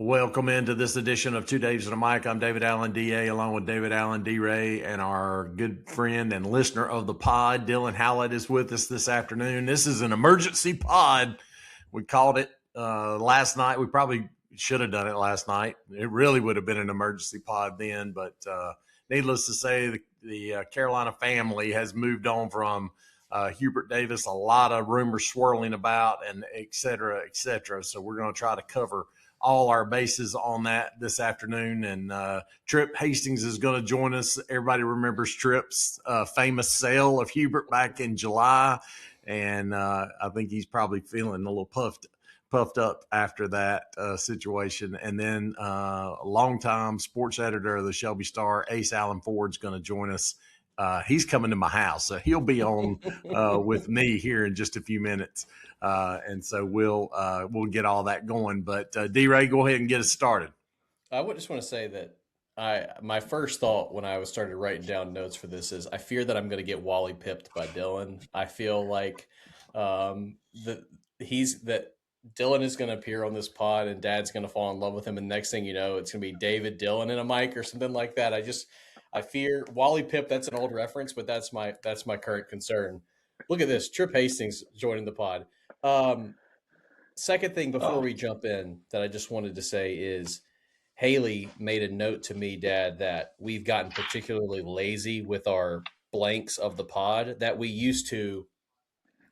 Welcome into this edition of Two Daves and a Mic. I'm David Allen, DA, along with David Allen, D-Ray, and our good friend and listener of the pod, Dylan Howlett, is with us this afternoon. This is an emergency pod. We called it last night. We probably should have done it last night. It really would have been an emergency pod then, but needless to say, the Carolina family has moved on from Hubert Davis. A lot of rumors swirling about, and et cetera, et cetera. So we're going to try to cover all our bases on that this afternoon. And Trip Hastings is going to join us. Everybody remembers Trip's famous sale of Hubert back in July. And I think he's probably feeling a little puffed up after that situation. And then a longtime sports editor of the Shelby Star, Ace Allen Ford's going to join us. He's coming to my house, so he'll be on with me here in just a few minutes. And so we'll get all that going. But D-Ray, go ahead and get us started. I would just want to say that my first thought when I started writing down notes for this is I fear that I'm going to get Wally pipped by Dylan. I feel like that Dylan is going to appear on this pod and Dad's going to fall in love with him, and next thing you know, it's going to be David Dylan in a mic or something like that. I fear Wally Pip. That's an old reference, but that's my current concern. Look at this, Trip Hastings joining the pod. Second thing before we jump in that I just wanted to say is Haley made a note to me, Dad, that we've gotten particularly lazy with our blanks of the pod, that we used to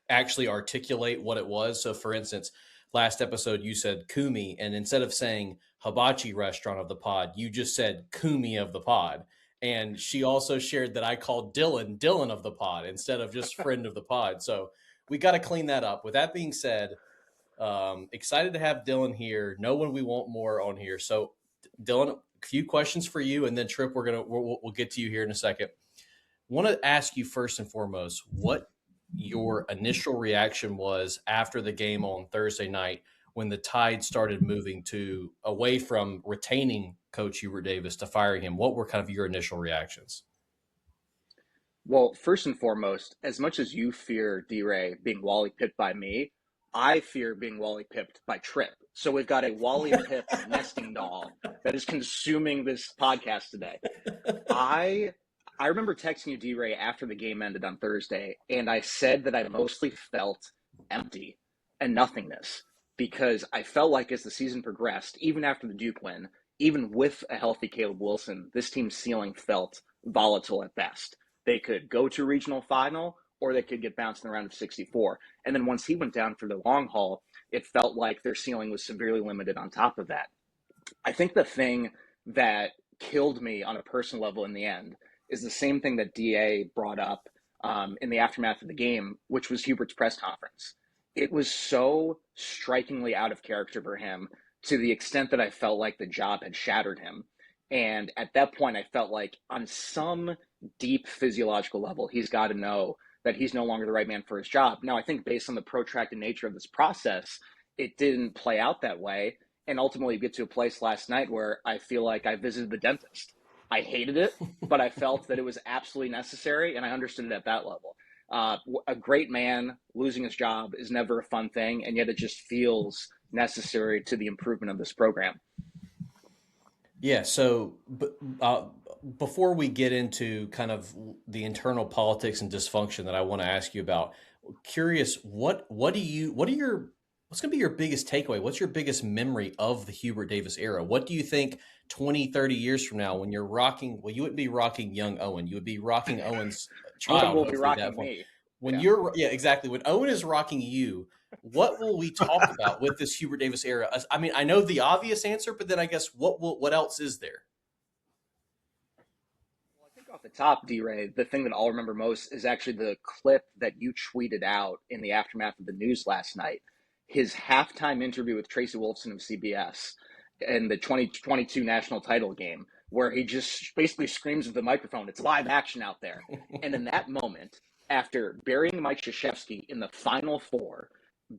actually articulate what it was. So for instance, last episode you said Kumi, and instead of saying hibachi restaurant of the pod, you just said Kumi of the pod. And she also shared that I called Dylan of the pod instead of just friend of the pod. So we got to clean that up. With that being said, excited to have Dylan here. No one we want more on here. So Dylan, a few questions for you, and then Trip, we'll get to you here in a second. Want to ask you first and foremost what your initial reaction was after the game on Thursday night when the tide started moving away from retaining Coach Hubert Davis to firing him. What were kind of your initial reactions? Well, first and foremost, as much as you fear D-Ray being Wally pipped by me, I fear being Wally pipped by Trip. So we've got a Wally Pip nesting doll that is consuming this podcast today. I remember texting you, D-Ray, after the game ended on Thursday, and I said that I mostly felt empty and nothingness because I felt like as the season progressed, even after the Duke win, even with a healthy Caleb Wilson, this team's ceiling felt volatile at best. They could go to a regional final or they could get bounced in the round of 64. And then once he went down for the long haul, it felt like their ceiling was severely limited on top of that. I think the thing that killed me on a personal level in the end is the same thing that DA brought up in the aftermath of the game, which was Hubert's press conference. It was so strikingly out of character for him to the extent that I felt like the job had shattered him. And at that point, I felt like on some deep physiological level, he's got to know that he's no longer the right man for his job. Now, I think based on the protracted nature of this process, it didn't play out that way. And ultimately get to a place last night where I feel like I visited the dentist. I hated it, but I felt that it was absolutely necessary, and I understood it at that level. A great man losing his job is never a fun thing, and yet it just feels necessary to the improvement of this program. Yeah, so before we get into kind of the internal politics and dysfunction that I want to ask you about, curious, what's going to be your biggest takeaway? What's your biggest memory of the Hubert Davis era? What do you think 20, 30 years from now when you're rocking, well, you wouldn't be rocking young Owen. You would be rocking Owen's child. Owen will be rocking me. When you're, yeah, exactly. When Owen is rocking you, what will we talk about with this Hubert Davis era? I mean, I know the obvious answer, but then I guess what else is there? Well, I think off the top, D-Ray, the thing that I'll remember most is actually the clip that you tweeted out in the aftermath of the news last night. His halftime interview with Tracy Wolfson of CBS in the 2022 national title game, where he just basically screams at the microphone, it's live action out there. And in that moment, after burying Mike Krzyzewski in the Final Four,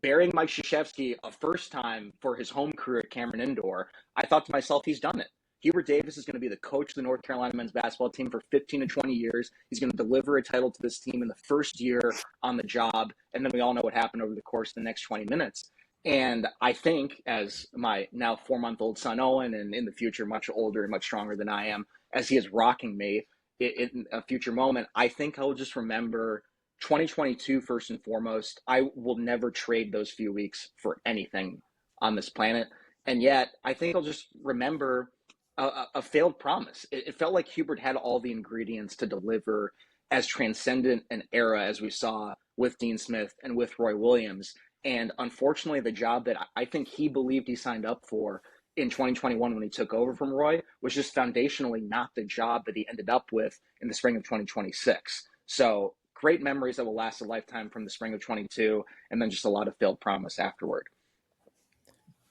burying Mike Krzyzewski a first time for his home career at Cameron Indoor, I thought to myself, he's done it. Hubert Davis is going to be the coach of the North Carolina men's basketball team for 15 to 20 years. He's going to deliver a title to this team in the first year on the job. And then we all know what happened over the course of the next 20 minutes. And I think, as my now 4-month-old son Owen, and in the future much older and much stronger than I am, as he is rocking me in a future moment, I think I'll just remember 2022 first and foremost. I will never trade those few weeks for anything on this planet. And yet, I think I'll just remember a failed promise. It felt like Hubert had all the ingredients to deliver as transcendent an era as we saw with Dean Smith and with Roy Williams. And unfortunately, the job that I think he believed he signed up for in 2021 when he took over from Roy was just foundationally not the job that he ended up with in the spring of 2026. So great memories that will last a lifetime from the spring of 22, and then just a lot of failed promise afterward.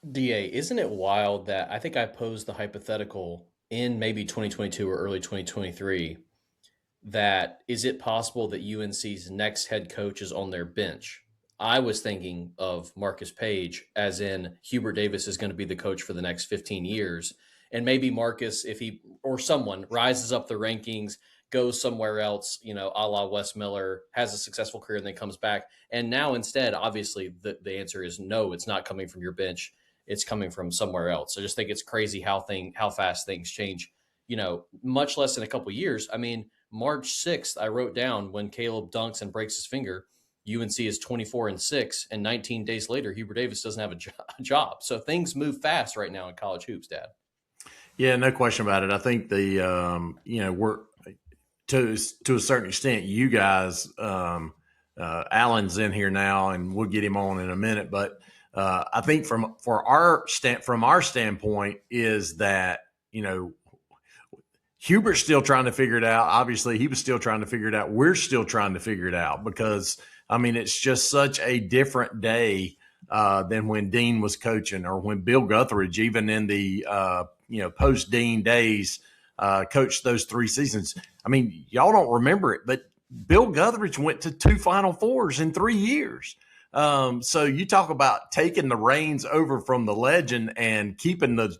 DA, isn't it wild that I think I posed the hypothetical in maybe 2022 or early 2023 that is it possible that UNC's next head coach is on their bench? I was thinking of Marcus Page, as in Hubert Davis is going to be the coach for the next 15 years. And maybe Marcus, if he or someone rises up the rankings, goes somewhere else, a la Wes Miller, has a successful career and then comes back. And now instead, obviously, the answer is no, it's not coming from your bench. It's coming from somewhere else. I just think it's crazy how fast things change, much less in a couple of years. I mean, March 6th, I wrote down when Caleb dunks and breaks his finger, UNC is 24-6, and 19 days later, Hubert Davis doesn't have a job. So things move fast right now in college hoops, Dad. Yeah, no question about it. I think we're to a certain extent, you guys, Alan's in here now, and we'll get him on in a minute. But I think from our standpoint is that Hubert's still trying to figure it out. Obviously, he was still trying to figure it out. We're still trying to figure it out because, it's just such a different day than when Dean was coaching or when Bill Guthridge, even in the, post-Dean days, coached those 3 seasons. Y'all don't remember it, but Bill Guthridge went to 2 Final Fours in 3 years. So you talk about taking the reins over from the legend and keeping the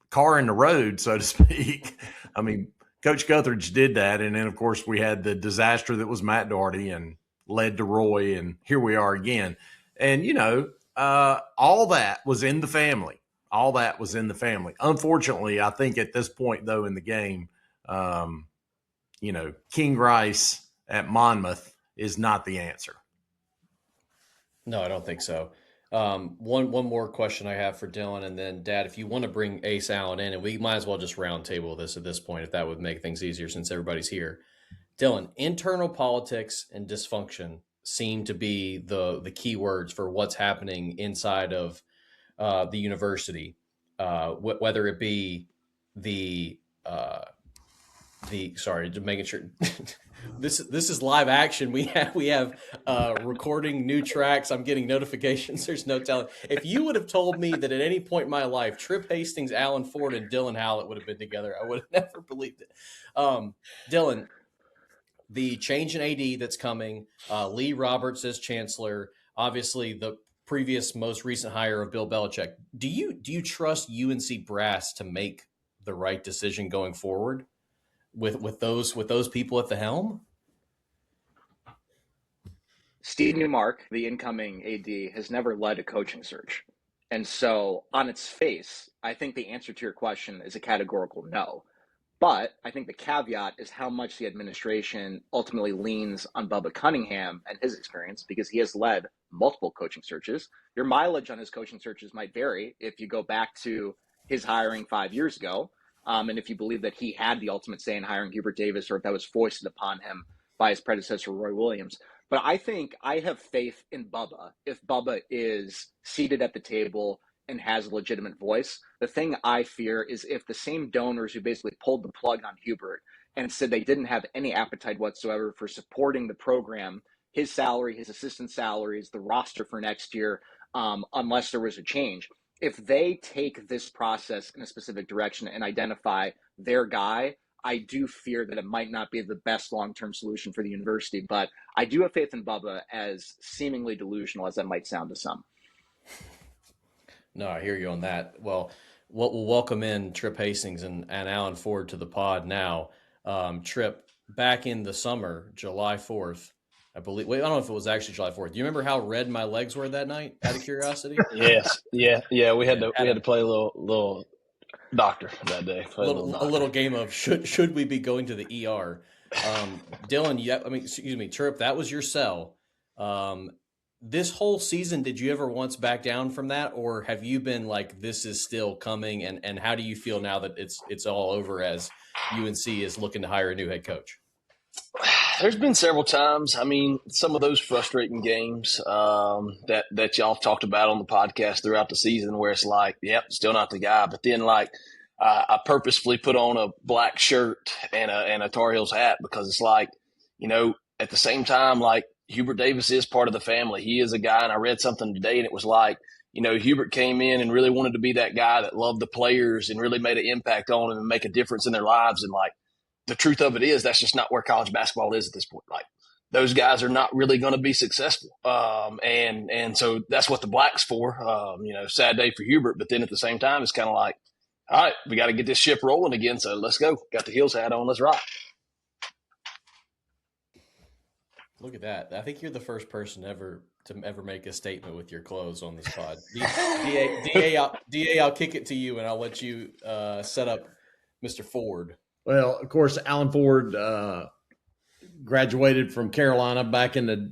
car in the road, so to speak. Coach Guthridge did that. And then, of course, we had the disaster that was Matt Doherty and led to Roy. And here we are again. And, all that was in the family. All that was in the family. Unfortunately, I think at this point, though, in the game, King Rice at Monmouth is not the answer. No, I don't think so. One more question I have for Dylan, and then Dad, if you want to bring Ace Allen in, and we might as well just round table this at this point, if that would make things easier since everybody's here. Dylan, internal politics and dysfunction seem to be the key words for what's happening inside of the university, whether it be sorry, just making sure this is live action. We have recording new tracks. I'm getting notifications. There's no telling. If you would have told me that at any point in my life, Trip Hastings, Alan Ford, and Dylan Howlett would have been together, I would have never believed it. Dylan, the change in AD that's coming, Lee Roberts as chancellor, obviously the previous most recent hire of Bill Belichick. Do you trust UNC brass to make the right decision going forward with those people at the helm? Steve Newmark, the incoming AD, has never led a coaching search. And so on its face, I think the answer to your question is a categorical no. But I think the caveat is how much the administration ultimately leans on Bubba Cunningham and his experience, because he has led multiple coaching searches. Your mileage on his coaching searches might vary if you go back to his hiring 5 years ago, and if you believe that he had the ultimate say in hiring Hubert Davis, or if that was foisted upon him by his predecessor, Roy Williams. But I think I have faith in Bubba. If Bubba is seated at the table and has a legitimate voice, the thing I fear is if the same donors who basically pulled the plug on Hubert and said they didn't have any appetite whatsoever for supporting the program, his salary, his assistant salaries, the roster for next year, unless there was a change, if they take this process in a specific direction and identify their guy, I do fear that it might not be the best long-term solution for the university. But I do have faith in Bubba, as seemingly delusional as that might sound to some. No, I hear you on that. Well, we'll welcome in Trip Hastings and Alan Ford to the pod now. Trip, back in the summer, July 4th, I believe. Wait, I don't know if it was actually July 4th. Do you remember how red my legs were that night? Out of curiosity. Yes, yeah. We had Yeah, to play a little doctor that day. a little game of should we be going to the ER? Dylan, excuse me, Chirp, that was your cell. This whole season, did you ever once back down from that, or have you been like, this is still coming? And how do you feel now that it's all over as UNC is looking to hire a new head coach? There's been several times. I mean, some of those frustrating games that y'all have talked about on the podcast throughout the season, where it's like, yep, still not the guy. But then, like, I purposefully put on a black shirt and a Tar Heels hat because it's like, at the same time, like, Hubert Davis is part of the family. He is a guy, and I read something today, and it was like, Hubert came in and really wanted to be that guy that loved the players and really made an impact on them and make a difference in their lives. And, like, the truth of it is that's just not where college basketball is at this point. Like, those guys are not really going to be successful. And so that's what the black's for. Sad day for Hubert, but then at the same time, it's kind of like, all right, we got to get this ship rolling again. So let's go. Got the Heels hat on. Let's rock. Look at that. I think you're the first person to ever make a statement with your clothes on this pod. DA, I'll kick it to you, and I'll let you set up Mr. Ford. Well, of course, Alan Ford graduated from Carolina back in the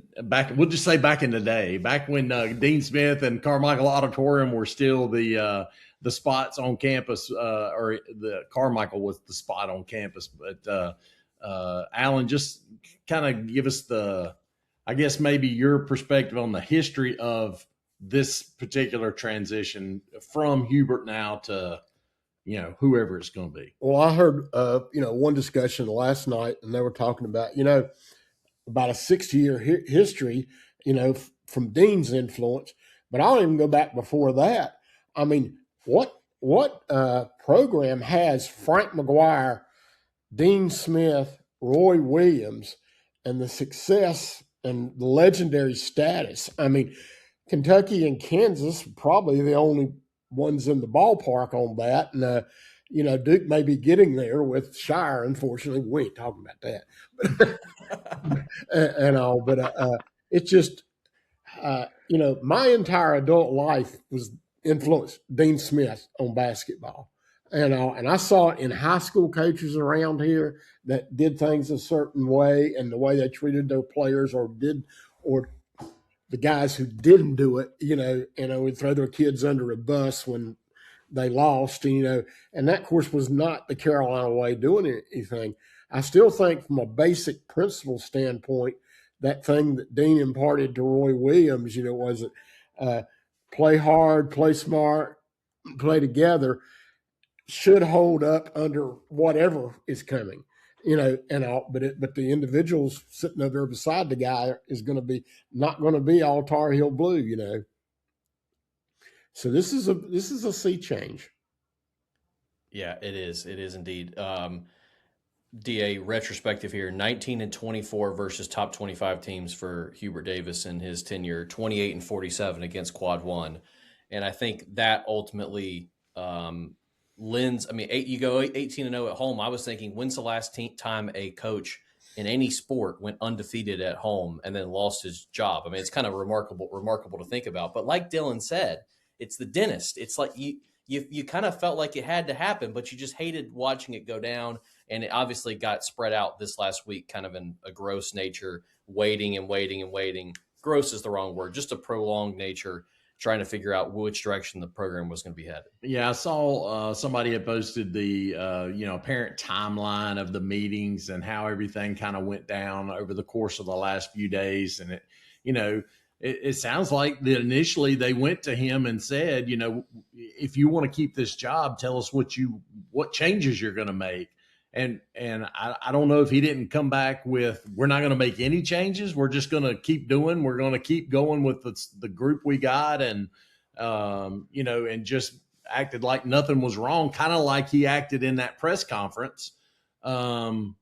day, back when Dean Smith and Carmichael Auditorium were still the spots on campus, or the Carmichael was the spot on campus. But Alan, just kind of give us maybe your perspective on the history of this particular transition from Hubert now to, whoever it's going to be. Well, I heard, one discussion last night, and they were talking about, about a 60-year history, from Dean's influence. But I'll even go back before that. I mean, what program has Frank McGuire, Dean Smith, Roy Williams, and the success and the legendary status? I mean, Kentucky and Kansas are probably the only ones in the ballpark on that. And, Duke may be getting there with Shire. Unfortunately, we ain't talking about that. and all, but it's just, my entire adult life was influenced Dean Smith on basketball. And I saw it in high school coaches around here that did things a certain way, and the way they treated their players, or the guys who didn't do it, would throw their kids under a bus when they lost, and that, of course, was not the Carolina way of doing anything. I still think from a basic principle standpoint, that thing that Dean imparted to Roy Williams, was play hard, play smart, play together, should hold up under whatever is coming, and all. But the individuals sitting over there beside the guy is not going to be all Tar Heel blue, So this is a sea change. Yeah, it is. It is indeed. DA, retrospective here, 19-24 versus top 25 teams for Hubert Davis in his tenure, 28-47 against Quad 1. And I think that ultimately lends, you go 18-0 at home. I was thinking, when's the last time a coach in any sport went undefeated at home and then lost his job? It's kind of remarkable to think about. But like Dylan said, it's the dentist. It's like you kind of felt like it had to happen, but you just hated watching it go down. And it obviously got spread out this last week, kind of in a gross nature, waiting and waiting and waiting. Gross is the wrong word, just a prolonged nature, trying to figure out which direction the program was going to be headed. Yeah, I saw somebody had posted the apparent timeline of the meetings and how everything kind of went down over the course of the last few days. And it sounds like that initially they went to him and said, if you want to keep this job, tell us what changes you're going to make. And I don't know if he didn't come back with, we're not going to make any changes. We're just going to keep doing. We're going to keep going with the group we got, and and just acted like nothing was wrong, kind of like he acted in that press conference, and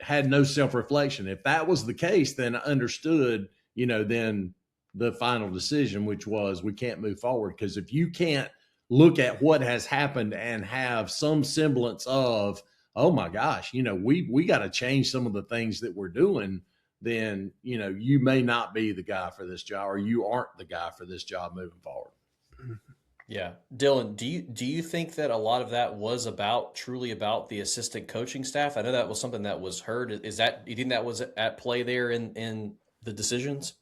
had no self-reflection. If that was the case, then I understood, then the final decision, which was we can't move forward, because if you can't look at what has happened and have some semblance of, oh my gosh, we got to change some of the things that we're doing, then, you may not be the guy for this job, or you aren't the guy for this job moving forward. Yeah. Dylan, do you think that a lot of that was truly about the assistant coaching staff? I know that was something that was heard. Do you think that was at play there in the decisions?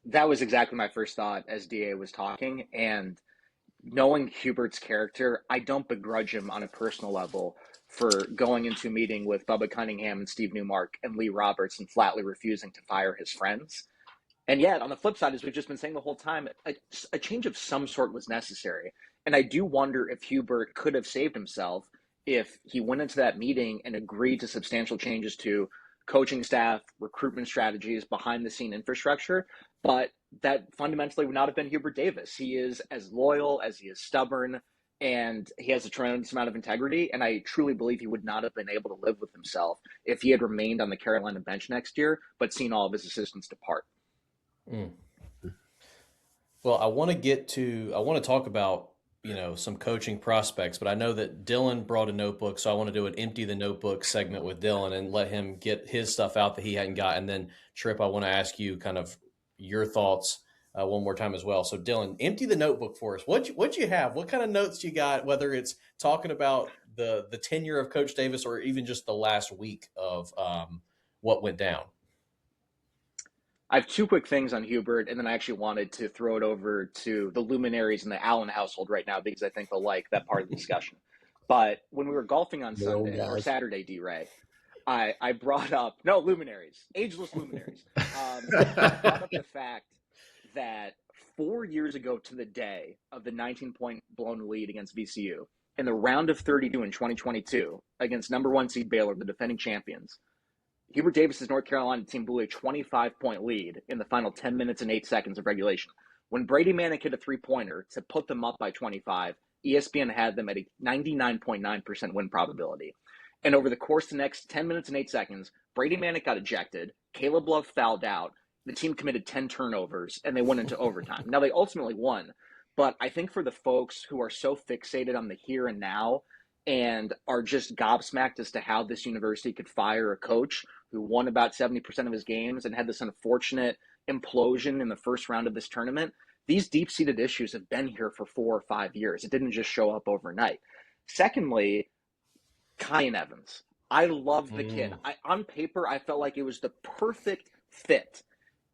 That was exactly my first thought as DA was talking. And knowing Hubert's character, I don't begrudge him on a personal level for going into a meeting with Bubba Cunningham and Steve Newmark and Lee Roberts and flatly refusing to fire his friends. And yet, on the flip side, as we've just been saying the whole time, a change of some sort was necessary. And I do wonder if Hubert could have saved himself if he went into that meeting and agreed to substantial changes to coaching staff, recruitment strategies, behind-the-scene infrastructure. But that fundamentally would not have been Hubert Davis. He is as loyal as he is stubborn, and he has a tremendous amount of integrity. And I truly believe he would not have been able to live with himself if he had remained on the Carolina bench next year, but seen all of his assistants depart. Mm. Well, I want to talk about, some coaching prospects, but I know that Dylan brought a notebook, so I want to do an empty the notebook segment with Dylan and let him get his stuff out that he hadn't got. And then Tripp, I want to ask you kind of your thoughts one more time as well. So Dylan, empty the notebook for us. What'd you have? What kind of notes you got, whether it's talking about the tenure of Coach Davis or even just the last week of what went down? I have two quick things on Hubert, and then I actually wanted to throw it over to the luminaries in the Allen household right now because I think they'll like that part of the discussion. But when we were golfing on Sunday or Saturday, D-Ray, I brought up – no, luminaries, ageless luminaries. I brought up the fact that 4 years ago to the day of the 19-point blown lead against VCU, in the round of 32 in 2022 against number one seed Baylor, the defending champions, Hubert Davis's North Carolina team blew a 25-point lead in the final 10 minutes and 8 seconds of regulation. When Brady Manick hit a three-pointer to put them up by 25, ESPN had them at a 99.9% win probability. And over the course of the next 10 minutes and 8 seconds, Brady Manick got ejected, Caleb Love fouled out, the team committed 10 turnovers, and they went into overtime. Now, they ultimately won, but I think for the folks who are so fixated on the here and now and are just gobsmacked as to how this university could fire a coach who won about 70% of his games and had this unfortunate implosion in the first round of this tournament, these deep-seated issues have been here for 4 or 5 years. It didn't just show up overnight. Secondly, Kyan Evans. I loved the kid. On paper, I felt like it was the perfect fit.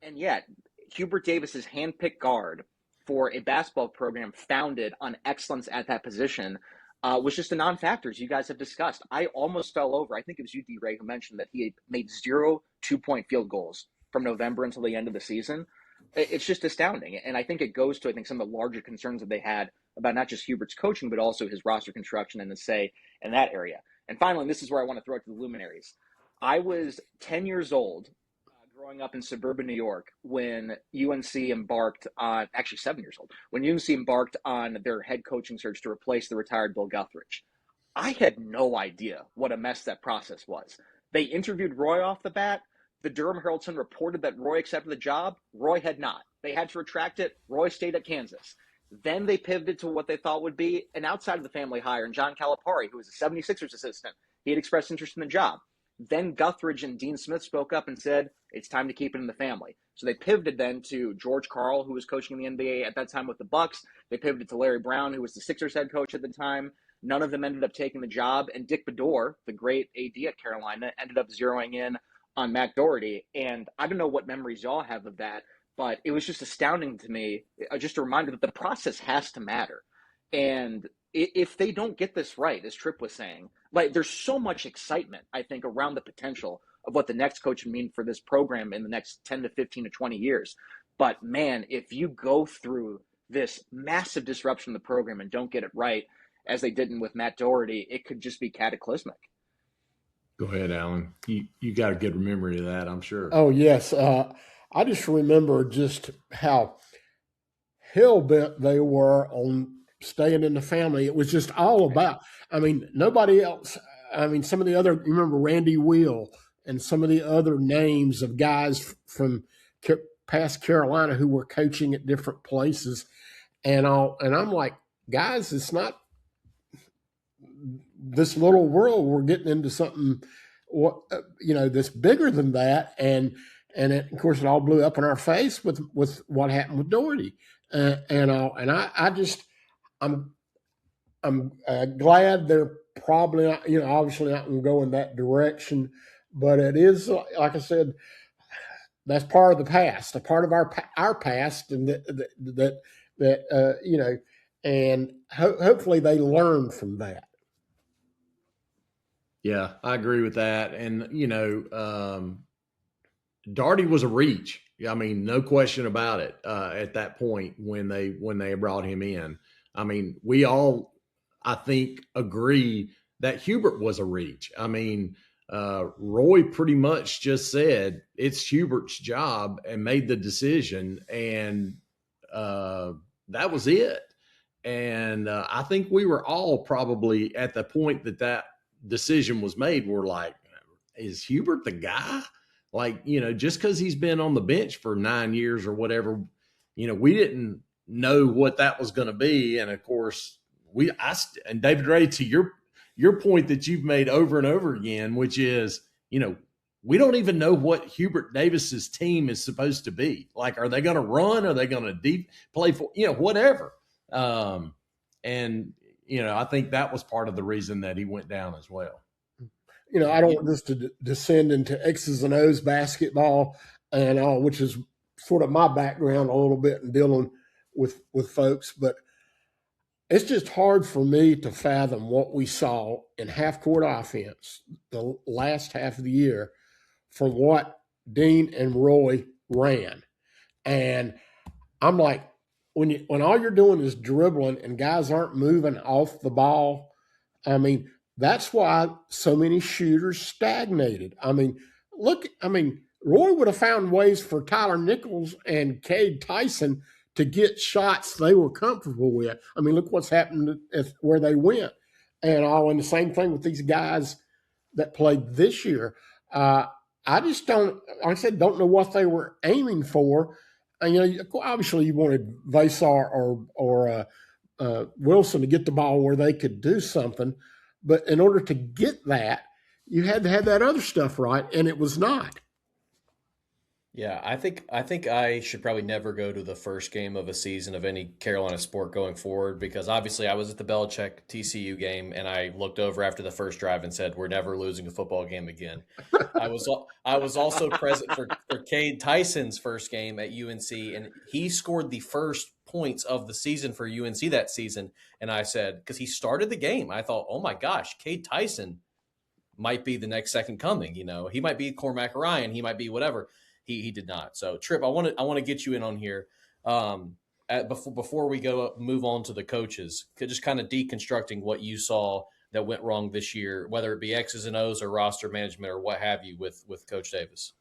And yet, Hubert Davis's handpicked guard for a basketball program founded on excellence at that position was just a non-factor, as you guys have discussed. I almost fell over. I think it was you, D-Ray, who mentioned that he had made 0 two-point field goals from November until the end of the season. It's just astounding. And I think it goes to, some of the larger concerns that they had about not just Hubert's coaching, but also his roster construction and the say in that area. And finally, this is where I want to throw it to the luminaries. I was 10 years old growing up in suburban New York when UNC embarked on, actually 7 years old, when UNC embarked on their head coaching search to replace the retired Bill Guthridge. I had no idea what a mess that process was. They interviewed Roy off the bat. The Durham Herald-Sun reported that Roy accepted the job. Roy had not. They had to retract it. Roy stayed at Kansas. Then they pivoted to what they thought would be an outside of the family hire in John Calipari, who was a 76ers assistant. He had expressed interest in the job. Then Guthridge and Dean Smith spoke up and said, it's time to keep it in the family. So they pivoted then to George Karl, who was coaching in the NBA at that time with the Bucks. They pivoted to Larry Brown, who was the Sixers head coach at the time. None of them ended up taking the job. And Dick Bedore, the great AD at Carolina, ended up zeroing in on Matt Doherty. And I don't know what memories y'all have of that, but it was just astounding to me, just a reminder that the process has to matter. And if they don't get this right, as Tripp was saying, like there's so much excitement, I think, around the potential of what the next coach would mean for this program in the next 10 to 15 to 20 years. But man, if you go through this massive disruption of the program and don't get it right, as they didn't with Matt Doherty, it could just be cataclysmic. Go ahead, Alan. You got a good memory of that, I'm sure. Oh, yes. I just remember just how hell-bent they were on staying in the family. It was just all about, nobody else. Some of the other, you remember Randy Wheel and some of the other names of guys from past Carolina who were coaching at different places. And I'm like, guys, it's not this little world. We're getting into something that's bigger than that, and of course it all blew up in our face with what happened with Doherty, I'm glad they're probably not, obviously not going to go in that direction, but it is, like I said, that's part of the past, a part of our past, and and hopefully they learn from that. Yeah, I agree with that. And, Darty was a reach. I mean, no question about it. At that point when they brought him in, I mean, we all, I think, agree that Hubert was a reach. I mean, Roy pretty much just said it's Hubert's job and made the decision, and that was it. And I think we were all probably at the point that decision was made. We're like, is Hubert the guy? Like, just because he's been on the bench for 9 years or whatever, we didn't know what that was going to be. And of course, and David Ray, to your point that you've made over and over again, which is, we don't even know what Hubert Davis's team is supposed to be. Like, are they going to run? Are they going to play for, whatever? And I think that was part of the reason that he went down as well. I don't want this to descend into X's and O's basketball and all, which is sort of my background a little bit in dealing with folks, but it's just hard for me to fathom what we saw in half-court offense the last half of the year from what Dean and Roy ran. And I'm like, when all you're doing is dribbling and guys aren't moving off the ball, I mean, that's why so many shooters stagnated. I mean, Roy would have found ways for Tyler Nichols and Cade Tyson to get shots they were comfortable with. I mean, look what's happened where they went. And the same thing with these guys that played this year. I just don't know what they were aiming for. And, obviously you wanted Vasar or Wilson to get the ball where they could do something. But in order to get that, you had to have that other stuff right, and it was not. Yeah, I think I should probably never go to the first game of a season of any Carolina sport going forward, because obviously I was at the Belichick TCU game and I looked over after the first drive and said, we're never losing a football game again. I was also present for Cade Tyson's first game at UNC, and he scored the first points of the season for UNC that season. And I said, because he started the game, I thought, oh my gosh, Cade Tyson might be the next second coming. He might be Cormac Ryan, he might be whatever. He did not. So Tripp, I want to get you in on here before we move on to the coaches, just kind of deconstructing what you saw that went wrong this year, whether it be X's and O's or roster management or what have you with Coach Davis.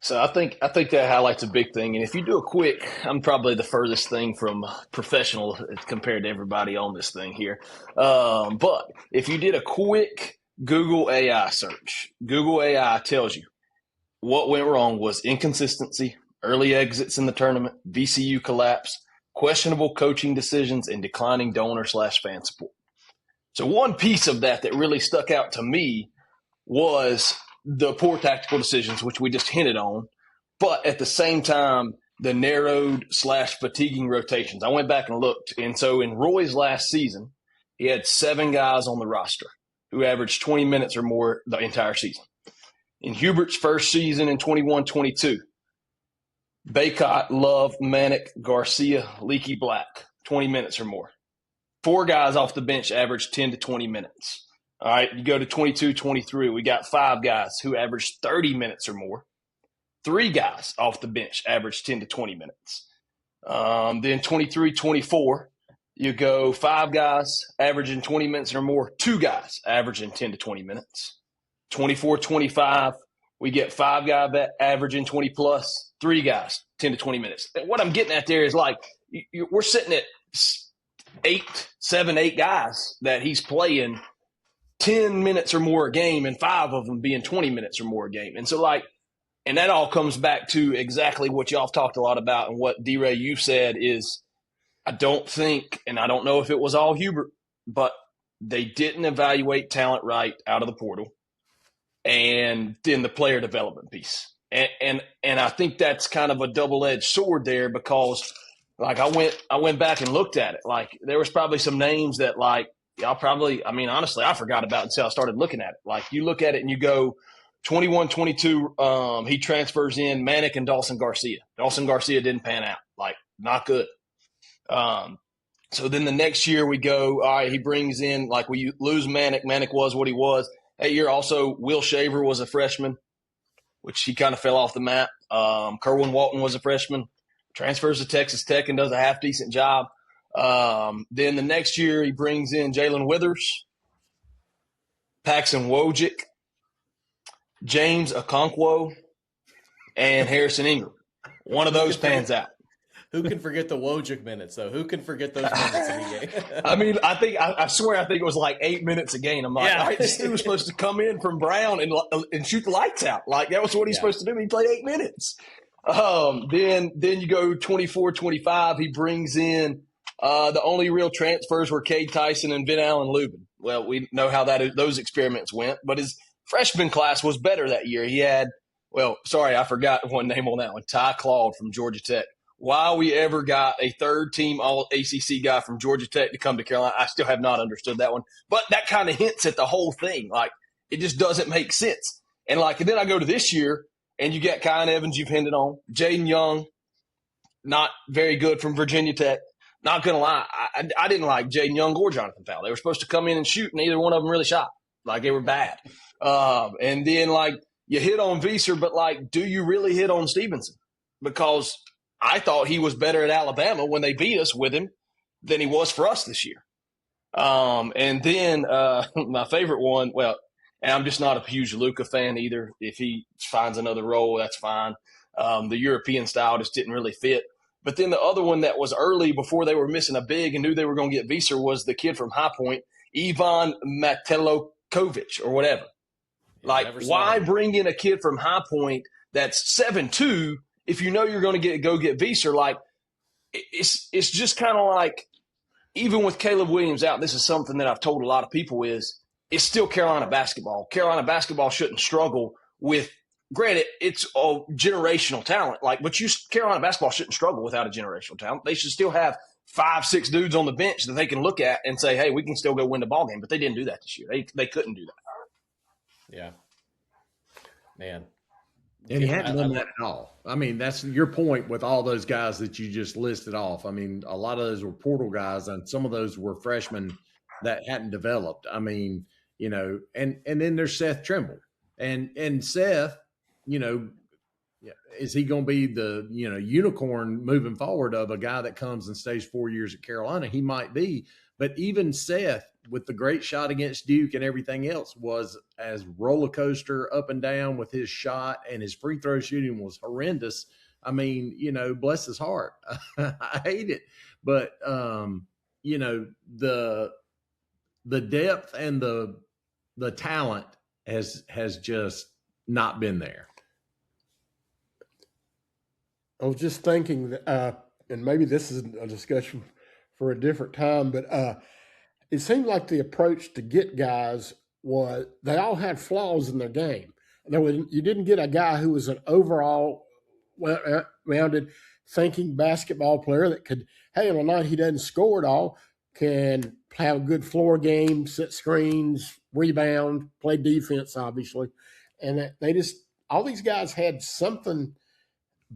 So I think that highlights a big thing. And if you do a quick, I'm probably the furthest thing from professional compared to everybody on this thing here. But if you did a quick Google AI search, Google AI tells you what went wrong was inconsistency, early exits in the tournament, VCU collapse, questionable coaching decisions, and declining donor/fan support. So one piece of that really stuck out to me was the poor tactical decisions, which we just hinted on, but at the same time, the narrowed/fatiguing rotations. I went back and looked, and so in Roy's last season, he had 7 guys on the roster who averaged 20 minutes or more the entire season. In Hubert's first season in 21-22, Baycott, Love, Manick, Garcia, Leaky Black, 20 minutes or more. 4 guys off the bench averaged 10 to 20 minutes. All right, you go to 22-23, we got 5 guys who averaged 30 minutes or more. 3 guys off the bench averaged 10 to 20 minutes. Then 23-24, you go 5 guys averaging 20 minutes or more, 2 guys averaging 10 to 20 minutes. 24-25, we get 5 guys averaging 20 plus, 3 guys 10 to 20 minutes. And what I'm getting at there is like we're sitting at 8 guys that he's playing 10 minutes or more a game, and 5 of them being 20 minutes or more a game. And so and that all comes back to exactly what y'all have talked a lot about, and what D-Ray you said is, I don't think, and I don't know if it was all Hubert, but they didn't evaluate talent right out of the portal. and then the player development piece. And I think that's kind of a double-edged sword there, because like I went back and looked at it. Like there was probably some names that like y'all probably, I mean, honestly, I forgot about until I started looking at it. Like you look at it and you go 21, 22, he transfers in Manick and Dawson Garcia. Dawson Garcia didn't pan out. Like not good. So then the next year we go, all right, he brings in, like we lose Manick. Manick was what he was. That year also Will Shaver was a freshman, which he kind of fell off the map. Kerwin Walton was a freshman, transfers to Texas Tech and does a half-decent job. Then the next year he brings in Jalen Withers, Paxton Wojcik, James Okonkwo, and Harrison Ingram. One of those pans out. Who can forget the Wojcik minutes, though? Who can forget those minutes in the game? I mean, I swear it was like 8 minutes a game. I'm like, all right, this dude was supposed to come in from Brown and shoot the lights out. Like, that was what he's supposed to do. He played 8 minutes. Then you go 24, 25. He brings in the only real transfers were Cade Tyson and Vin Allen Lubin. Well, we know how those experiments went, but his freshman class was better that year. He had, I forgot one name on that one, Ty Claude from Georgia Tech. Why we ever got a third-team All-ACC guy from Georgia Tech to come to Carolina, I still have not understood that one. But that kind of hints at the whole thing. Like, it just doesn't make sense. And then I go to this year, and you get Kyan Evans you've hinted on. Jaden Young, not very good from Virginia Tech. Not going to lie, I didn't like Jaden Young or Jonathan Powell. They were supposed to come in and shoot, and neither one of them really shot. Like, they were bad. And then, you hit on Visser, but, do you really hit on Stevenson? Because – I thought he was better at Alabama when they beat us with him than he was for us this year. And then my favorite one, and I'm just not a huge Luka fan either. If he finds another role, that's fine. The European style just didn't really fit. But then the other one that was early before they were missing a big and knew they were going to get Visser was the kid from High Point, Ivan Matelokovic or whatever. Why bring in a kid from High Point that's 7'2" if you know you're going to go get Visser? It's just kind of like, even with Caleb Williams out, this is something that I've told a lot of people it's still Carolina basketball. Carolina basketball shouldn't struggle with, granted, it's a generational talent, but Carolina basketball shouldn't struggle without a generational talent. They should still have 5-6 dudes on the bench that they can look at and say, hey, we can still go win the ball game. But they didn't do that this year. They couldn't do that. Yeah. Man. And he hadn't done that at all. I mean, that's your point with all those guys that you just listed off. I mean, a lot of those were portal guys, and some of those were freshmen that hadn't developed. I mean, and then there's Seth Trimble. And Seth, is he going to be the, unicorn moving forward of a guy that comes and stays 4 years at Carolina? He might be. But even Seth, with the great shot against Duke and everything else, was as roller coaster up and down with his shot, and his free throw shooting was horrendous. I mean, bless his heart. I hate it. But, the depth and the talent has just not been there. I was just thinking that, and maybe this is a discussion for a different time, but it seemed like the approach to get guys was they all had flaws in their game. You didn't get a guy who was an overall well-rounded thinking basketball player that could, hey, on a night he doesn't score at all, can have a good floor game, set screens, rebound, play defense, obviously. And all these guys had something,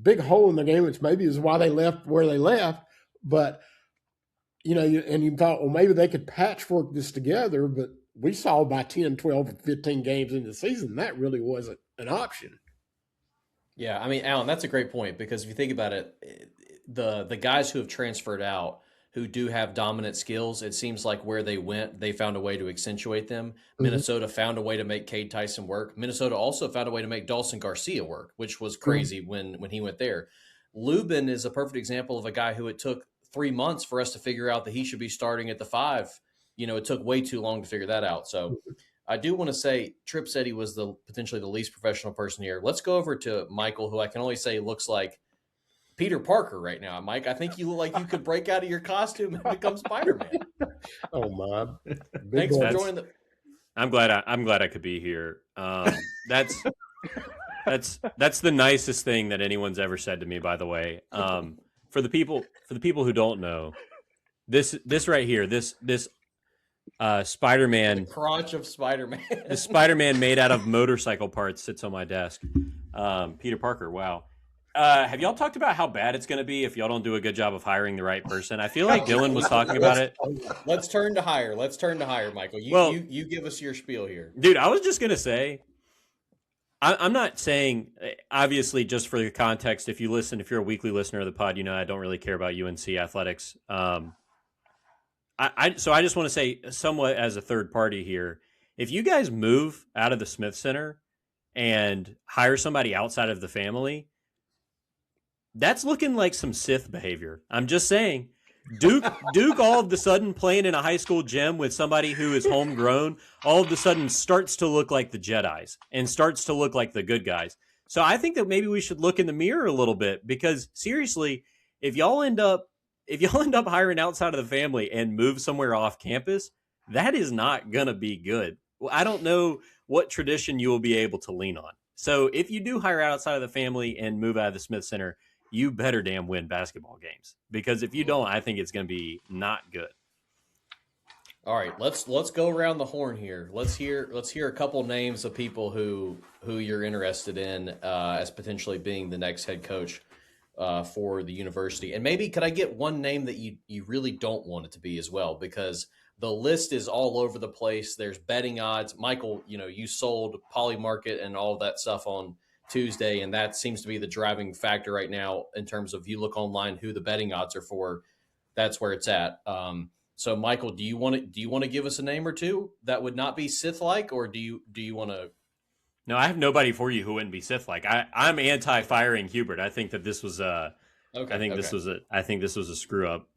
big hole in the game, which maybe is why they left where they left. But, and you thought, well, maybe they could patchwork this together. But we saw by 10, 12, 15 games into the season, that really wasn't an option. Yeah, I mean, Alan, that's a great point, because if you think about it, the guys who have transferred out who do have dominant skills, it seems like where they went, they found a way to accentuate them. Mm-hmm. Minnesota found a way to make Cade Tyson work. Minnesota also found a way to make Dawson Garcia work, which was crazy when he went there. Lubin is a perfect example of a guy who it took 3 months for us to figure out that he should be starting at the 5. It took way too long to figure that out. So I do want to say Tripp said he was potentially the least professional person here. Let's go over to Michael, who I can only say looks like Peter Parker right now. Mike, I think you look like you could break out of your costume and become Spider-Man. Oh, my. Thanks for joining I'm glad I could be here. That's the nicest thing that anyone's ever said to me, by the way. For the people who don't know, this right here, this Spider-Man, The crotch of Spider-Man. the Spider-Man made out of motorcycle parts sits on my desk. Peter Parker, wow. Have y'all talked about how bad it's going to be if y'all don't do a good job of hiring the right person? I feel like Dylan was talking about it. Let's turn to hire. Michael. You give us your spiel here. Dude, I was just going to say, I'm not saying, obviously, just for the context, if you're a weekly listener of the pod, I don't really care about UNC athletics. So I just want to say, somewhat as a third party here, if you guys move out of the Smith Center and hire somebody outside of the family, that's looking like some Sith behavior. I'm just saying. Duke all of a sudden playing in a high school gym with somebody who is homegrown, all of a sudden starts to look like the Jedis and starts to look like the good guys. So I think that maybe we should look in the mirror a little bit, because seriously, if y'all end up hiring outside of the family and move somewhere off campus, that is not going to be good. Well, I don't know what tradition you will be able to lean on. So if you do hire outside of the family and move out of the Smith Center, you better damn win basketball games, because if you don't, I think it's going to be not good. All right, let's go around the horn here. Let's hear a couple names of people who you're interested in as potentially being the next head coach for the university. And maybe could I get one name that you really don't want it to be as well, because the list is all over the place. There's betting odds. Michael, you sold Polymarket and all that stuff on Tuesday, and that seems to be the driving factor right now in terms of, you look online who the betting odds are for, that's where it's at. So Michael, do you want to give us a name or two that would not be Sith-like, or do you want to? No, I have nobody for you who wouldn't be Sith-like. I'm anti-firing Hubert. I think that this was this was a screw up,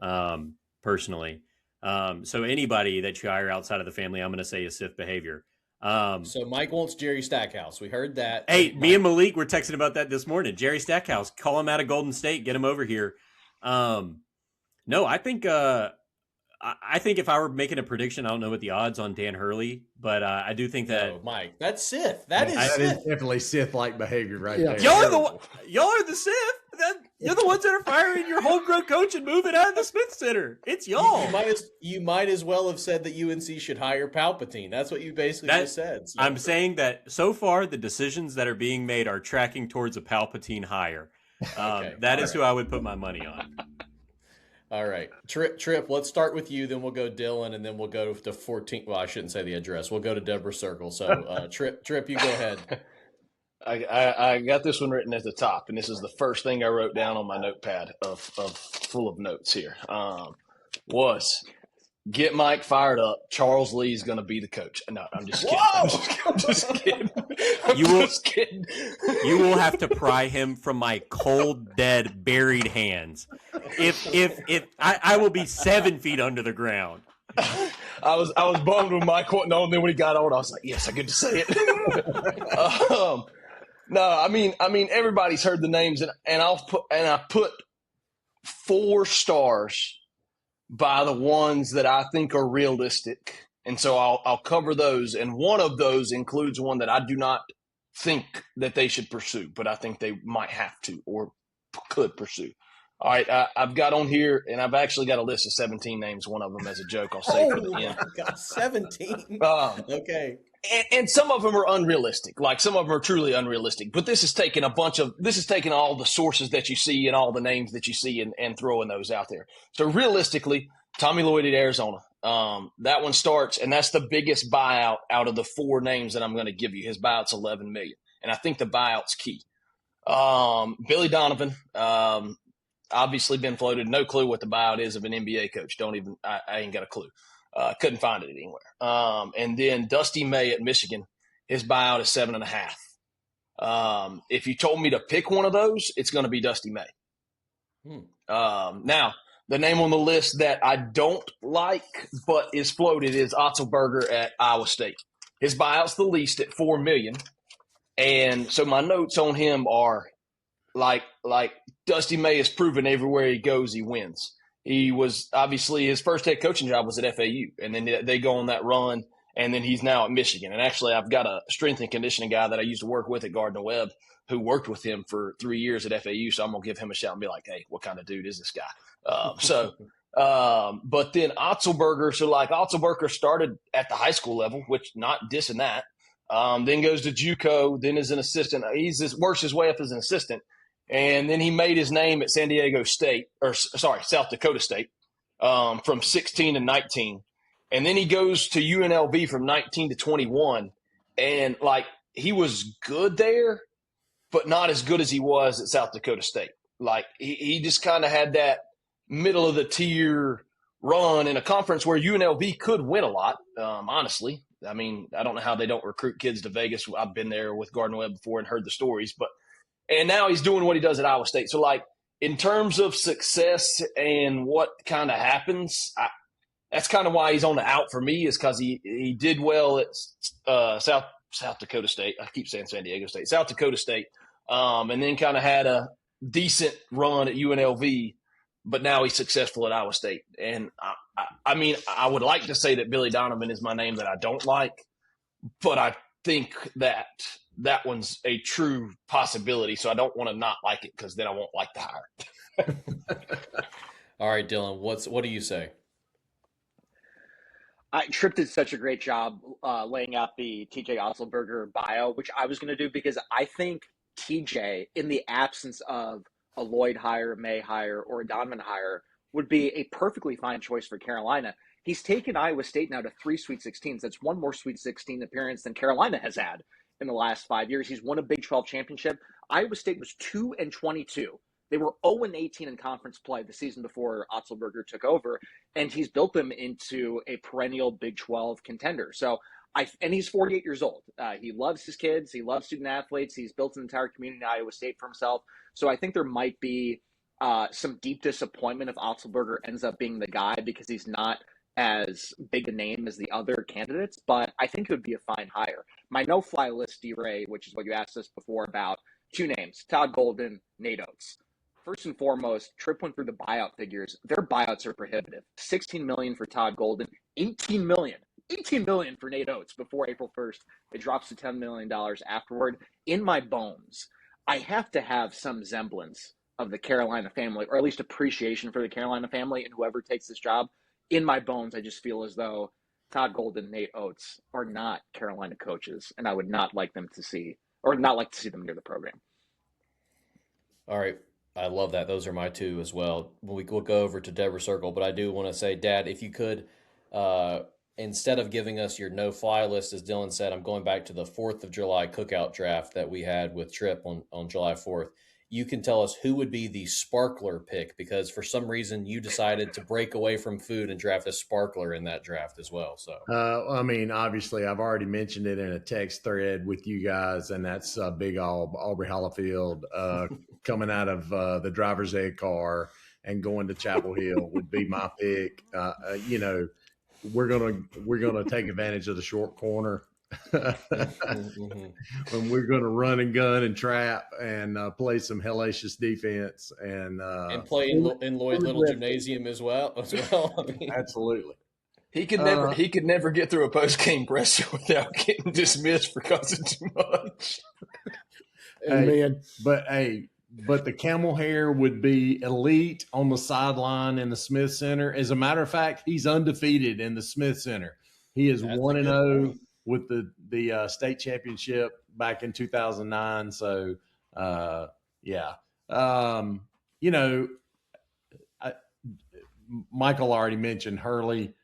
personally. So anybody that you hire outside of the family, I'm going to say is Sith behavior. So Mike wants Jerry Stackhouse. We heard that. Hey, me and Malik were texting about that this morning. Jerry Stackhouse, call him out of Golden State, get him over here. No, I think if I were making a prediction, I don't know what the odds on Dan Hurley, but I do think that Mike, that's Sith. That is definitely Sith-like behavior right there. Y'all are the Sith. You're the ones that are firing your homegrown coach and moving out of the Smith Center. It's y'all. You might as well have said that UNC should hire Palpatine. That's what you basically just said. So. I'm saying that so far the decisions that are being made are tracking towards a Palpatine hire. That is who I would put my money on. All right. Trip, let's start with you, then we'll go Dylan, and then we'll go to 14. Well, I shouldn't say the address. We'll go to Deborah Circle. So, Trip, you go ahead. I got this one written at the top, and this is the first thing I wrote down on my notepad of full of notes here. Was get Mike fired up. Charles Lee's going to be the coach. No, I'm just kidding. I'm just kidding. Kidding. You will have to pry him from my cold, dead, buried hands. If I will be 7 feet under the ground. I was bummed when Mike wasn't on. Then when he got on, I was like, yes, I get to say it. No, I mean, everybody's heard the names, and I put 4 stars by the ones that I think are realistic, and so I'll cover those. And one of those includes one that I do not think that they should pursue, but I think they might have to or could pursue. All right, I've got on here, and I've actually got a list of 17 names. One of them as a joke, I'll say for the end. God, 17. Okay. And some of them are unrealistic. Like, some of them are truly unrealistic. But this is taking all the sources that you see and all the names that you see and throwing those out there. So realistically, Tommy Lloyd at Arizona. That one starts, and that's the biggest buyout out of the 4 names that I'm going to give you. His buyout's $11 million, and I think the buyout's key. Billy Donovan, obviously been floated. No clue what the buyout is of an NBA coach. I ain't got a clue. Couldn't find it anywhere. And then Dusty May at Michigan, his buyout is 7.5. If you told me to pick one of those, it's going to be Dusty May. Now, the name on the list that I don't like but is floated is Otzelberger at Iowa State. His buyout's the least at $4 million. And so my notes on him are like Dusty May has proven everywhere he goes, he wins. He was obviously his first head coaching job was at FAU, and then they go on that run And then he's now at Michigan. And actually, I've got a strength and conditioning guy that I used to work with at Gardner Webb who worked with him for 3 years at FAU. So I'm going to give him a shout and be like, hey, what kind of dude is this guy? But then Otzelberger, Otzelberger started at the high school level, which not dissing that. Then goes to JUCO, then is an assistant. Works his way up as an assistant. And then he made his name at South Dakota State from 16 to 19. And then he goes to UNLV from 19 to 21. And he was good there, but not as good as he was at South Dakota State. He just kind of had that middle of the tier run in a conference where UNLV could win a lot, honestly. I mean, I don't know how they don't recruit kids to Vegas. I've been there with Gardner Webb before and heard the stories. And now he's doing what he does at Iowa State. So, in terms of success and what kind of happens, that's kind of why he's on the out for me, is because he did well at South Dakota State. I keep saying San Diego State. South Dakota State. And then kind of had a decent run at UNLV, but now he's successful at Iowa State. And, I mean, I would like to say that Billy Donovan is my name that I don't like, but I think that one's a true possibility. So I don't want to not like it, because then I won't like the hire. All right, Dylan, what do you say? Tripp did such a great job laying out the TJ Otzelberger bio, which I was going to do, because I think TJ, in the absence of a Lloyd hire, May hire, or a Donovan hire, would be a perfectly fine choice for Carolina. He's taken Iowa State now to 3 Sweet 16s. That's one more Sweet 16 appearance than Carolina has had in the last 5 years. He's won a Big 12 championship. Iowa State was 2-22. They were 0-18 in conference play the season before Otzelberger took over, and he's built them into a perennial Big 12 contender. So, and he's 48 years old. He loves his kids. He loves student athletes. He's built an entire community in Iowa State for himself. So I think there might be some deep disappointment if Otzelberger ends up being the guy, because he's not as big a name as the other candidates, but I think it would be a fine hire. My no-fly list, D-Ray, which is what you asked us before about, 2 names, Todd Golden, Nate Oates. First and foremost, Tripp went through the buyout figures. Their buyouts are prohibitive. $16 million for Todd Golden, $18 million for Nate Oates before April 1st. It drops to $10 million afterward. In my bones, I have to have some semblance of the Carolina family, or at least appreciation for the Carolina family and whoever takes this job. In my bones, I just feel as though Todd Golden, Nate Oates are not Carolina coaches, and I would not like them to see them near the program. All right. I love that. Those are my 2 as well. We'll go over to Deborah Circle, but I do want to say, Dad, if you could, instead of giving us your no-fly list, as Dylan said, I'm going back to the 4th of July cookout draft that we had with Tripp on July 4th. You can tell us who would be the sparkler pick, because for some reason you decided to break away from food and draft a sparkler in that draft as well. So, I mean, obviously, I've already mentioned it in a text thread with you guys, and that's big Aubrey Hollifield coming out of the driver's ed car and going to Chapel Hill would be my pick. We're gonna take advantage of the short corner. When we're going to run and gun and trap and play some hellacious defense and play in Lloyd Little Gymnasium as well. I mean, absolutely, he could never get through a post game presser without getting dismissed for causing too much. But the camel hair would be elite on the sideline in the Smith Center. As a matter of fact, he's undefeated in the Smith Center. He is 1-0. With the state championship back in 2009. So, Michael already mentioned Hurley.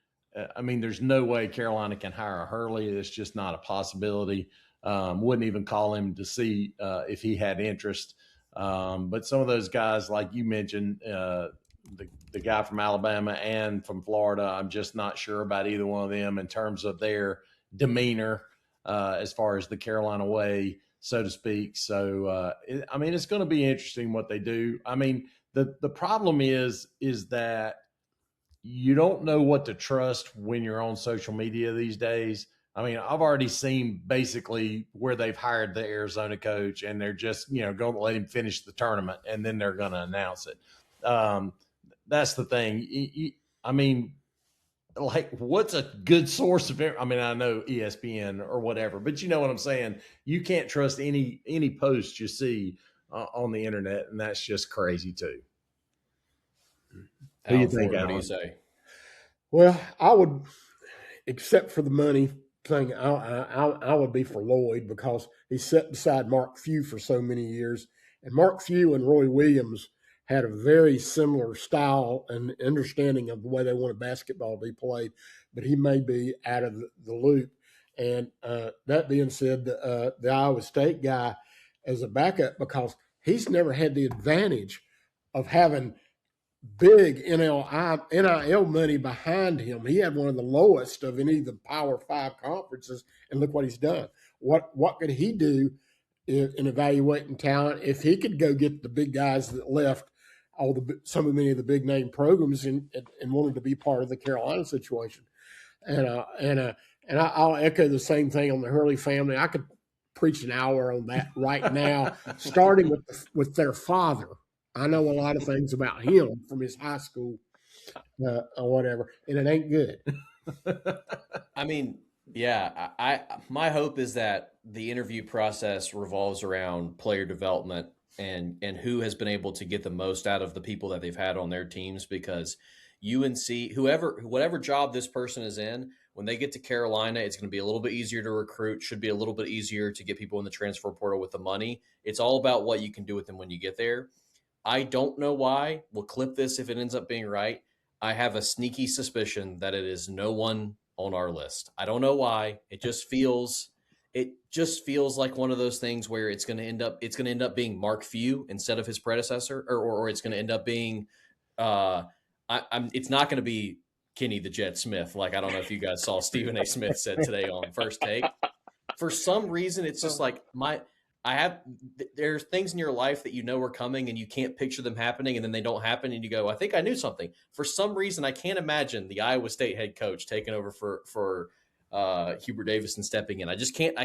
I mean, there's no way Carolina can hire a Hurley. It's just not a possibility. Wouldn't even call him to see if he had interest. But some of those guys, like you mentioned, the guy from Alabama and from Florida, I'm just not sure about either one of them in terms of their demeanor as far as the Carolina way, so to speak. So, it's going to be interesting what they do. I mean, the problem is that you don't know what to trust when you're on social media these days. I mean, I've already seen basically where they've hired the Arizona coach and they're just, going to let him finish the tournament and then they're going to announce it. That's the thing. like what's a good source of I mean, I know ESPN or whatever, but you know what I'm saying? You can't trust any post you see on the internet, and that's just crazy too. Who do you think, Ford, what do Alan? you say? Well, I would, except for the money thing, I would be for Lloyd because he sat beside Mark Few for so many years, and Mark Few and Roy Williams had a very similar style and understanding of the way they wanted basketball to be played, but he may be out of the loop. And that being said, the Iowa State guy as a backup, because he's never had the advantage of having big NIL money behind him. He had one of the lowest of any of the Power Five conferences, and look what he's done. What could he do in evaluating talent if he could go get the big guys that left many of the big name programs and wanted to be part of the Carolina situation? And I'll echo the same thing on the Hurley family. I could preach an hour on that right now, starting with their father. I know a lot of things about him from his high school or whatever, and it ain't good. I mean, yeah, my hope is that the interview process revolves around player development and who has been able to get the most out of the people that they've had on their teams, because UNC, whatever job this person is in, when they get to Carolina, it's going to be a little bit easier to recruit, should be a little bit easier to get people in the transfer portal with the money. It's all about what you can do with them when you get there. I don't know why. We'll clip this if it ends up being right. I have a sneaky suspicion that it is no one on our list. I don't know why. It just feels like one of those things where it's going to end up being Mark Few instead of his predecessor, or it's going to end up being it's not going to be Kenny the Jet Smith. Like, I don't know if you guys saw Stephen A. Smith said today on First Take. For some reason, it's just like there's things in your life that you know are coming and you can't picture them happening, and then they don't happen, and you go, I think I knew something. For some reason, I can't imagine the Iowa State head coach taking over for Hubert Davis and stepping in. I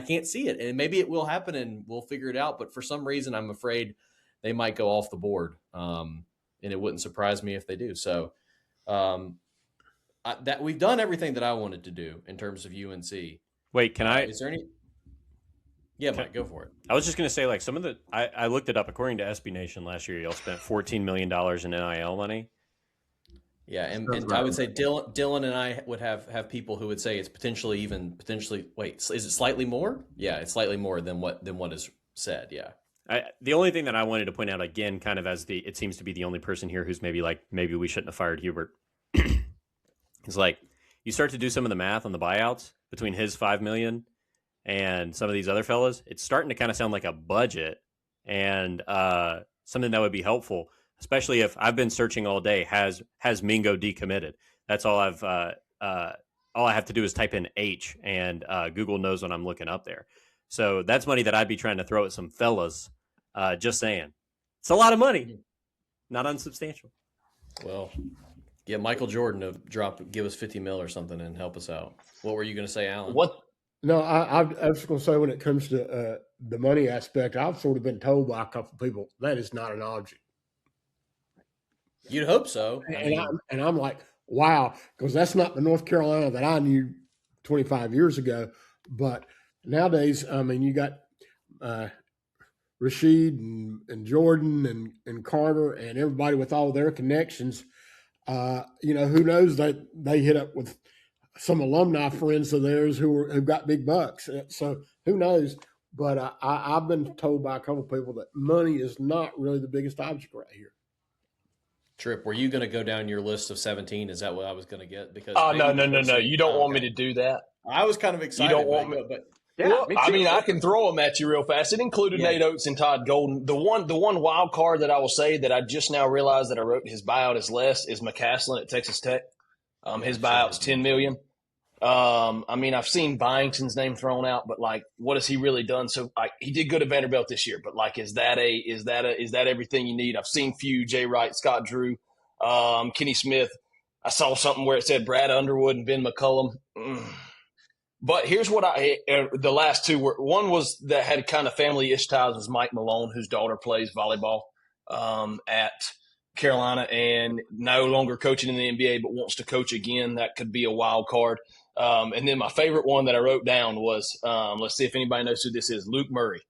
can't see it, and maybe it will happen, and we'll figure it out. But for some reason, I'm afraid they might go off the board, and it wouldn't surprise me if they do. So that we've done everything that I wanted to do in terms of UNC. Wait, can I? Is there any? Yeah, Mike, go for it. I was just going to say, like, some of the I looked it up. According to SB Nation, last year y'all spent $14 million in NIL money. Yeah, and I would say Dylan and I would have people who would say it's potentially. Wait, is it slightly more? Yeah, it's slightly more than what is said. Yeah. The only thing that I wanted to point out again, kind of as it seems to be the only person here who's maybe we shouldn't have fired Hubert. It's like you start to do some of the math on the buyouts between his $5 million and some of these other fellas. It's starting to kind of sound like a budget and something that would be helpful, especially if I've been searching all day. Has Mingo decommitted? That's all all I have to do is type in H, and Google knows what I'm looking up there. So that's money that I'd be trying to throw at some fellas. Just saying, it's a lot of money, not unsubstantial. Well, yeah, Michael Jordan to give us 50 mil or something and help us out. What were you going to say, Alan? What? No, I was just going to say, when it comes to the money aspect, I've sort of been told by a couple of people that is not an object. You'd hope so. I'm like, wow, because that's not the North Carolina that I knew 25 years ago. But nowadays, I mean, you got Rashid and Jordan and Carter and everybody with all their connections. Who knows that they hit up with some alumni friends of theirs who've got big bucks. So who knows? But I've been told by a couple of people that money is not really the biggest object right here. Trip, were you going to go down your list of 17? Is that what I was going to get? Because no. You don't want me to do that. I was kind of excited. You don't want me, but Yeah, well, me too. I mean, I can throw them at you real fast. It included Nate Oates and Todd Golden. The one wild card that I will say that I just now realized that I wrote his buyout is less is McCaslin at Texas Tech. His buyout's $10 million. I mean, I've seen Byington's name thrown out, but like, what has he really done? So, like, he did good at Vanderbilt this year, but like, is that everything you need? I've seen Few, Jay Wright, Scott Drew, Kenny Smith. I saw something where it said Brad Underwood and Ben McCullum. But here's what the last two were. One was that had kind of family-ish ties was Mike Malone, whose daughter plays volleyball at Carolina and no longer coaching in the NBA, but wants to coach again. That could be a wild card. And then my favorite one that I wrote down was, let's see if anybody knows who this is, Luke Murray.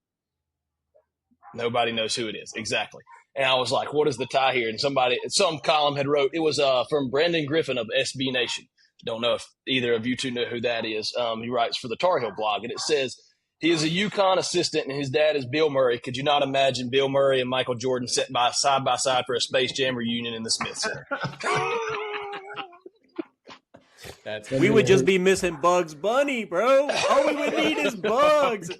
Nobody knows who it is. Exactly. And I was like, what is the tie here? And some column had wrote, it was from Brandon Griffin of SB Nation. Don't know if either of you two know who that is. He writes for the Tar Heel blog, and it says, he is a UConn assistant, and his dad is Bill Murray. Could you not imagine Bill Murray and Michael Jordan sitting side by side for a Space Jam reunion in the Smith Center? We would just be missing Bugs Bunny, bro. All we would need is Bugs.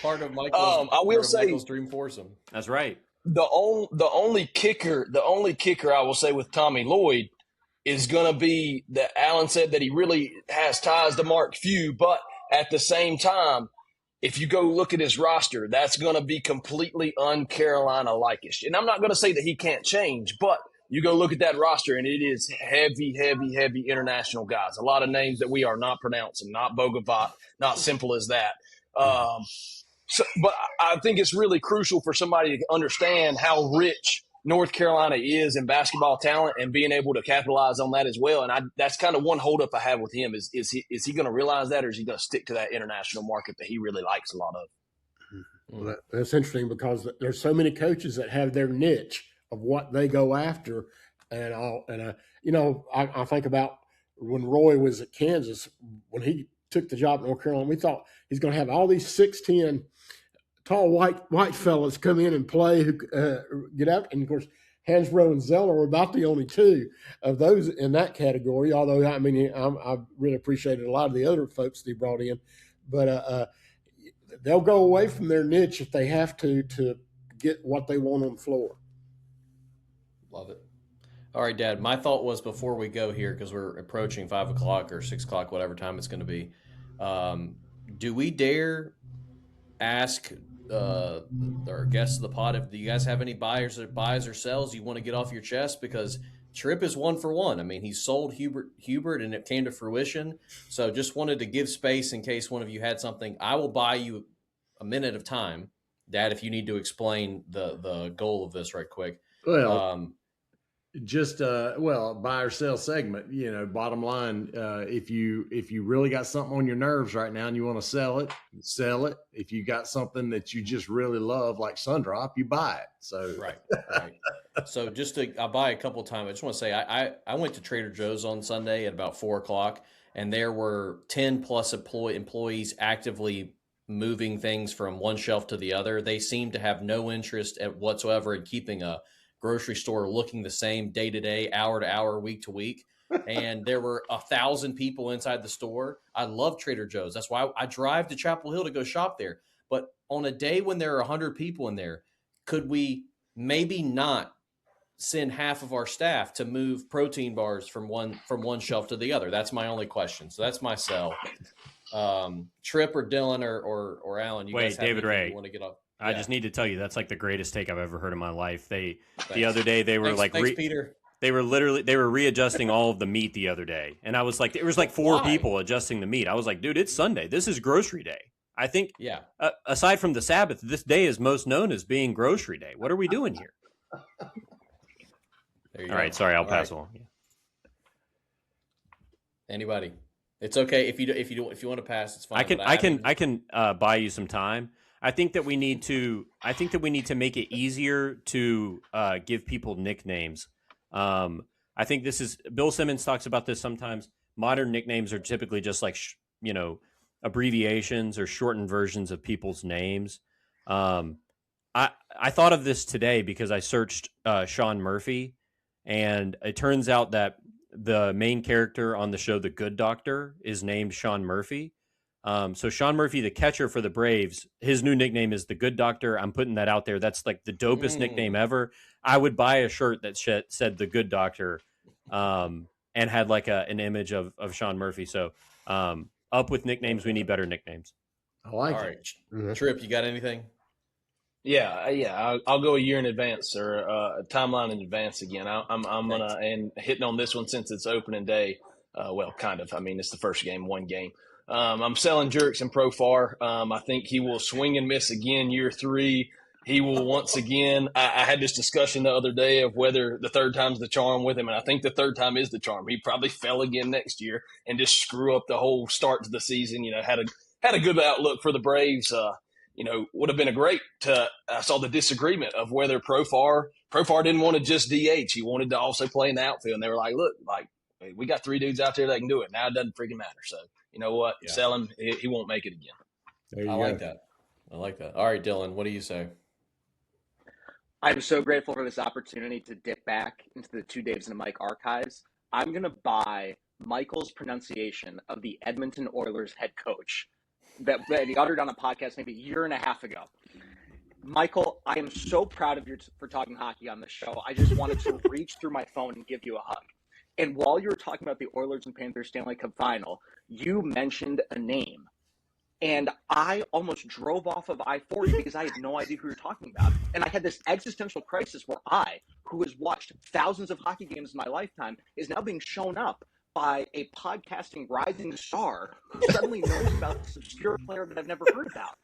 Part of Michael's dream foursome. That's right. The only kicker I will say with Tommy Lloyd is going to be that Alan said that he really has ties to Mark Few, but at the same time, if you go look at his roster, that's going to be completely un-Carolina-like-ish. And I'm not going to say that he can't change, but you go look at that roster, and it is heavy, heavy, heavy international guys. A lot of names that we are not pronouncing, not Bogavat, not simple as that. But I think it's really crucial for somebody to understand how rich North Carolina is in basketball talent and being able to capitalize on that as well. And that's kind of one holdup I have with him is he going to realize that, or is he going to stick to that international market that he really likes a lot of? Well, that's interesting because there's so many coaches that have their niche of what they go after. And I think about when Roy was at Kansas, when he took the job at North Carolina, we thought he's going to have all these 6'10" tall white fellas come in and play who get out. And, of course, Hansbrough and Zeller were about the only two of those in that category, although, I mean, I really appreciated a lot of the other folks that he brought in. But they'll go away from their niche if they have to get what they want on the floor. Love it. All right, Dad, my thought was before we go here, because we're approaching 5 o'clock or 6 o'clock, whatever time it's going to be, do we dare ask our guests of the pod, do you guys have any buys or sells you want to get off your chest? Because Tripp is 1 for 1. I mean, he sold Hubert and it came to fruition. So just wanted to give space in case one of you had something. I will buy you a minute of time, Dad, if you need to explain the goal of this right quick. Well, buy or sell segment, bottom line, if you really got something on your nerves right now and you want to sell it. If you got something that you just really love, like Sundrop, you buy it. So, right. So I'll buy a couple of times. I just want to say, I went to Trader Joe's on Sunday at about 4 o'clock, and there were 10 plus employees actively moving things from one shelf to the other. They seem to have no interest whatsoever in keeping a grocery store looking the same day to day, hour to hour, week to week. And there were 1,000 people inside the store. I love Trader Joe's. That's why I drive to Chapel Hill to go shop there. But on a day when there are 100 people in there, could we maybe not send half of our staff to move protein bars from one shelf to the other? That's my only question. So that's my sell. Tripp or Dylan or Alan, you guys have David Ray. You want to get off? I just need to tell you, that's like the greatest take I've ever heard in my life. The other day they were Peter. They were readjusting all of the meat the other day. And I was like, there was like 4 people adjusting the meat. I was like, dude, it's Sunday. This is grocery day. I think aside from the Sabbath, this day is most known as being grocery day. What are we doing here? All right. Sorry. I'll pass along. Yeah. Anybody? It's okay. If you want to pass, it's fine. I can buy you some time. I think that we need to make it easier to give people nicknames. I think this is Bill Simmons talks about this sometimes. Modern nicknames are typically just like abbreviations or shortened versions of people's names. I thought of this today because I searched Sean Murphy, and it turns out that the main character on the show, The Good Doctor, is named Sean Murphy. So Sean Murphy, the catcher for the Braves, his new nickname is The Good Doctor. I'm putting that out there. That's like the dopest nickname ever. I would buy a shirt that said The Good Doctor, and had like an image of Sean Murphy. So up with nicknames. We need better nicknames. I like All it. Right. Tripp, you got anything? Yeah. I'll go a year in advance or a timeline in advance again. I'm gonna and hitting on this one since it's opening day. Kind of. I mean, it's the first game, one game. I'm selling Jurix and Profar. I think he will swing and miss again year 3. He will once again. I had this discussion the other day of whether the third time's the charm with him, and I think the third time is the charm. He probably fell again next year and just screw up the whole start to the season. Had a good outlook for the Braves. Would have been a great. I saw the disagreement of whether Profar didn't want to just DH. He wanted to also play in the outfield, and they were like, "Look, hey, we got 3 dudes out there that can do it. Now it doesn't freaking matter." So you know what? Yeah. Sell him. He won't make it again. There you I go. like that. I like that. All right, Dylan, what do you say? I'm so grateful for this opportunity to dip back into the 2 Daves and a Mike archives. I'm going to buy Michael's pronunciation of the Edmonton Oilers head coach that he uttered on a podcast maybe a year and a half ago. Michael, I am so proud of you for talking hockey on this show. I just wanted to reach through my phone and give you a hug. And while you were talking about the Oilers and Panthers Stanley Cup final, you mentioned a name. And I almost drove off of I-40 because I had no idea who you were talking about. And I had this existential crisis where I, who has watched thousands of hockey games in my lifetime, is now being shown up by a podcasting rising star who suddenly knows about this obscure player that I've never heard about.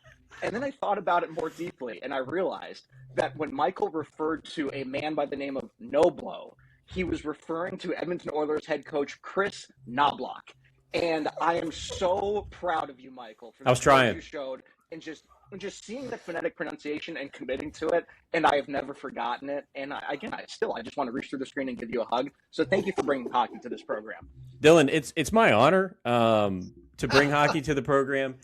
And then I thought about it more deeply, and I realized that when Michael referred to a man by the name of Noblo, he was referring to Edmonton Oilers head coach Chris Knobloch. And I am so proud of you, Michael, for the work you showed and just seeing the phonetic pronunciation and committing to it. And I have never forgotten it. And I just want to reach through the screen and give you a hug. So thank you for bringing hockey to this program. Dylan, it's my honor to bring hockey to the program.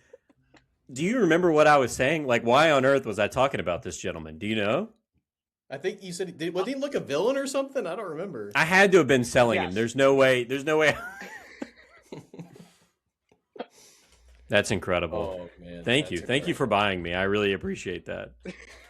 Do you remember what I was saying? Like, why on earth was I talking about this gentleman? Do you know? I think you said, was he look a villain or something? I don't remember. I had to have been selling him. There's no way. That's incredible. Oh, man. Thank you for buying me. I really appreciate that.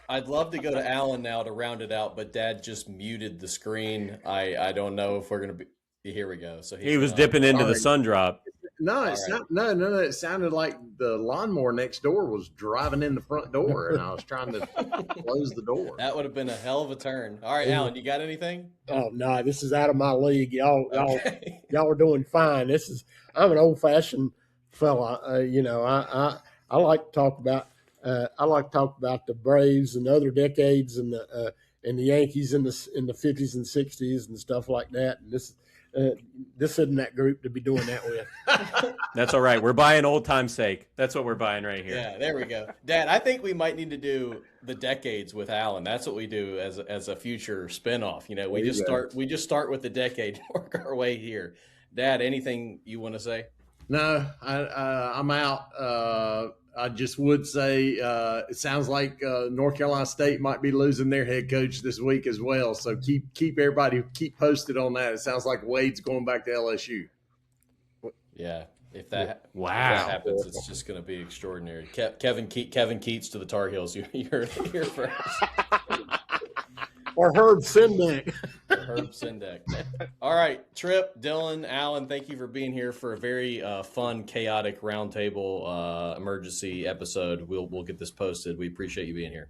I'd love to go to Alan now to round it out, but Dad just muted the screen. I don't know if we're going to be. Here we go. So he was dipping into the sun drop. No, no. It sounded like the lawnmower next door was driving in the front door, and I was trying to close the door. That would have been a hell of a turn. All right, Alan, you got anything? Oh no, this is out of my league. Y'all are doing fine. I'm an old-fashioned fella. I like to talk about the Braves and other decades and the Yankees in the 50s and 60s and stuff like that. And this isn't that group to be doing that with. That's all right. We're buying old time's sake. That's what we're buying right here. Yeah, there we go. Dad, I think we might need to do the decades with Alan. That's what we do as a future spinoff. We just start with the decade, work our way here. Dad, anything you want to say? No, I'm out. I just would say it sounds like North Carolina State might be losing their head coach this week as well. So keep everybody posted on that. It sounds like Wade's going back to LSU. Yeah, if that happens, it's just going to be extraordinary. Kevin Keats to the Tar Heels. You're here first. Or Herb Sendek. All right, Tripp, Dylan, Alan, thank you for being here for a very fun, chaotic roundtable emergency episode. We'll get this posted. We appreciate you being here.